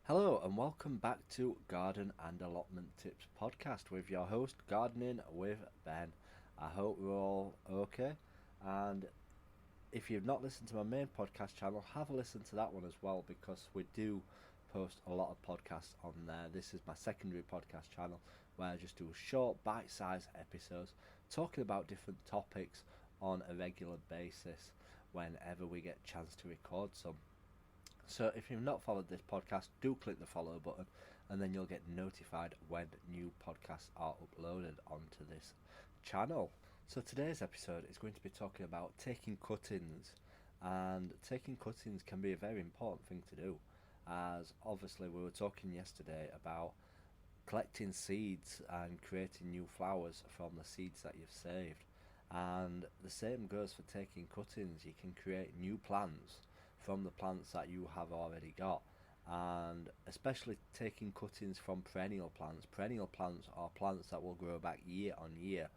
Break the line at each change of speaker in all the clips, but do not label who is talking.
Hello and welcome back to Garden and Allotment Tips podcast with your host Gardening with Ben. I hope we're all okay, and if you've not listened to my main podcast channel, have a listen to that one as well because we do post a lot of podcasts on there. This is my secondary podcast channel where I just do short bite-sized episodes talking about different topics on a regular basis whenever we get a chance to record some. So if you've not followed this podcast, do click the follow button and then you'll get notified when new podcasts are uploaded onto this channel. So today's episode is going to be talking about taking cuttings, and taking cuttings can be a very important thing to do, as obviously we were talking yesterday about collecting seeds and creating new flowers from the seeds that you've saved. And the same goes for taking cuttings. You can create new plants from the plants that you have already got, and especially taking cuttings from perennial plants. Perennial plants are plants that will grow back year on year,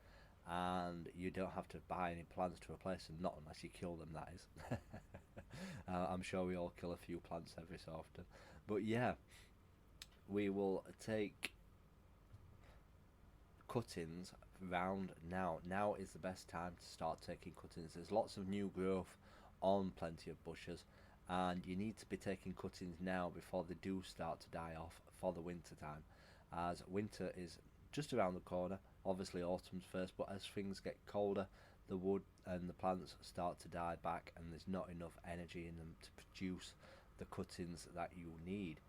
and you don't have to buy any plants to replace them, not unless you kill them, that is. I'm sure we all kill a few plants every so often, but yeah, we will take cuttings round now. Now is the best time to start taking cuttings. There's lots of new growth on plenty of bushes, and you need to be taking cuttings now before they do start to die off for the winter time, as winter is just around the corner. Obviously autumn's first, but as things get colder, the wood and the plants start to die back and there's not enough energy in them to produce the cuttings that you need.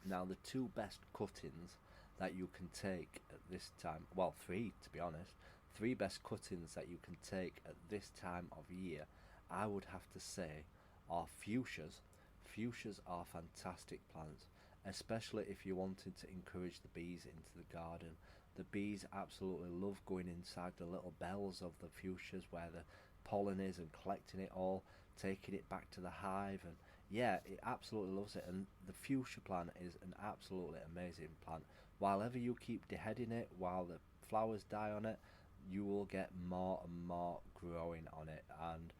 Now the two best cuttings that you can take at this time, well, three to be honest, three best cuttings that you can take at this time of year, I would have to say, are fuchsias. Fuchsias are fantastic plants, especially if you're wanting to encourage the bees into the garden. The bees absolutely love going inside the little bells of the fuchsias where the pollen is and collecting it all, taking it back to the hive, and yeah, it absolutely loves it. And the fuchsia plant is an absolutely amazing plant. While ever you keep deheading it, while the flowers die on it, you will get more and more growing on it. And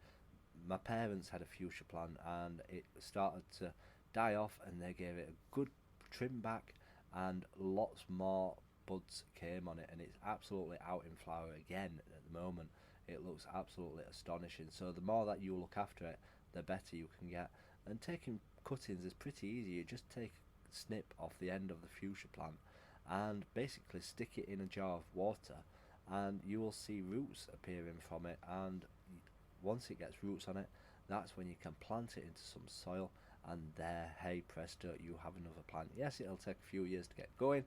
my parents had a fuchsia plant and it started to die off, and they gave it a good trim back and lots more buds came on it, and it's absolutely out in flower again at the moment. It looks absolutely astonishing. So the more that you look after it, the better you can get. And taking cuttings is pretty easy. You just take a snip off the end of the fuchsia plant and basically stick it in a jar of water, and you will see roots appearing from it. And once it gets roots on it, that's when you can plant it into some soil, and there, hey presto, you have another plant. Yes, it'll take a few years to get going,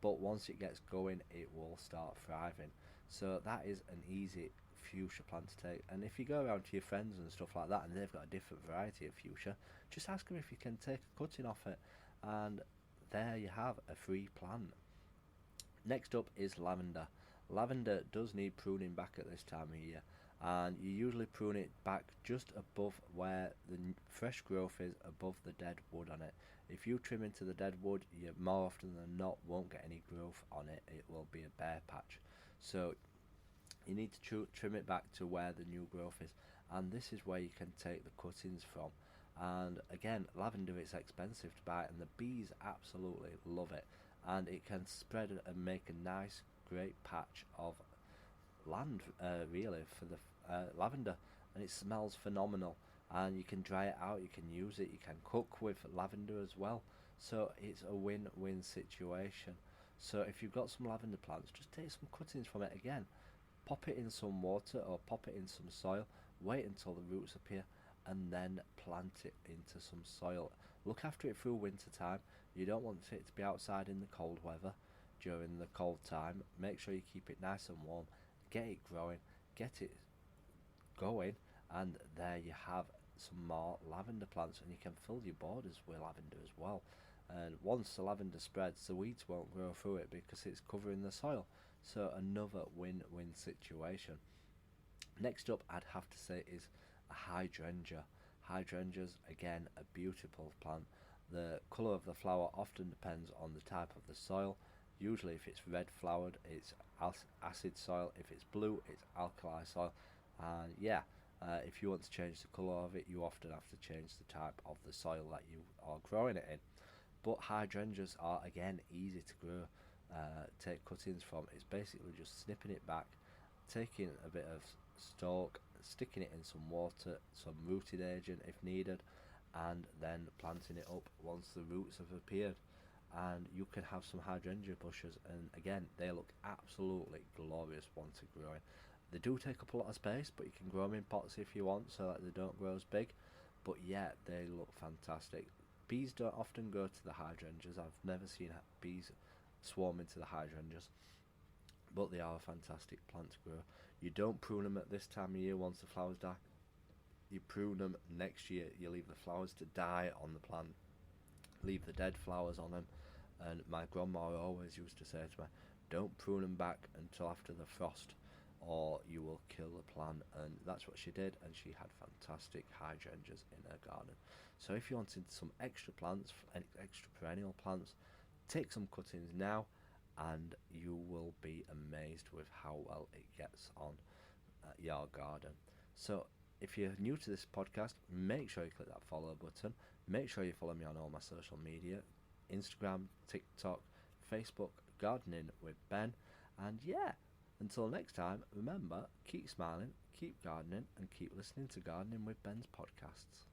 but once it gets going, it will start thriving. So that is an easy fuchsia plant to take. And if you go around to your friends and stuff like that and they've got a different variety of fuchsia, just ask them if you can take a cutting off it, and there you have a free plant. Next up is lavender. Lavender does need pruning back at this time of year, and you usually prune it back just above where the fresh growth is, above the dead wood on it. If you trim into the dead wood, you more often than not won't get any growth on it. It will be a bare patch. So you need to trim it back to where the new growth is, and this is where you can take the cuttings from. And again, lavender is expensive to buy, and the bees absolutely love it, and it can spread and make a nice great patch of land really for the lavender, and it smells phenomenal. And you can dry it out, you can use it, you can cook with lavender as well, so it's a win-win situation. So if you've got some lavender plants, just take some cuttings from it again, pop it in some water or pop it in some soil, wait until the roots appear, and then plant it into some soil. Look after it through winter time. You don't want it to be outside in the cold weather during the cold time. Make sure you keep it nice and warm, get it growing, get it going, and there you have some more lavender plants, and you can fill your borders with lavender as well. And once the lavender spreads, the weeds won't grow through it because it's covering the soil. So another win-win situation. Next up, I'd have to say, is a hydrangea. Hydrangeas, again, a beautiful plant. The colour of the flower often depends on the type of the soil. Usually if it's red flowered, it's acid soil. If it's blue, it's alkali soil. And yeah, if you want to change the colour of it, you often have to change the type of the soil that you are growing it in. But hydrangeas are again easy to grow. Take cuttings from. It's basically just snipping it back, taking a bit of stalk, sticking it in some water, some rooted agent if needed, and then planting it up once the roots have appeared. And you can have some hydrangea bushes, and again, they look absolutely glorious once they're growing. They do take up a lot of space, but you can grow them in pots if you want, so that they don't grow as big. But yeah, they look fantastic. Bees don't often go to the hydrangeas. I've never seen bees swarm into the hydrangeas, but they are a fantastic plant to grow. You don't prune them at this time of year once the flowers die. You prune them next year. You leave the flowers to die on the plant, leave the dead flowers on them. And my grandma always used to say to me, don't prune them back until after the frost, or you will kill the plant. And that's what she did, and she had fantastic hydrangeas in her garden. So if you wanted some extra plants, extra perennial plants, take some cuttings now, and you will be amazed with how well it gets on your garden. So if you're new to this podcast, make sure you click that follow button. Make sure you follow me on all my social media: Instagram, TikTok, Facebook, Gardening with Ben. And yeah, until next time, remember, keep smiling, keep gardening, and keep listening to Gardening with Ben's podcasts.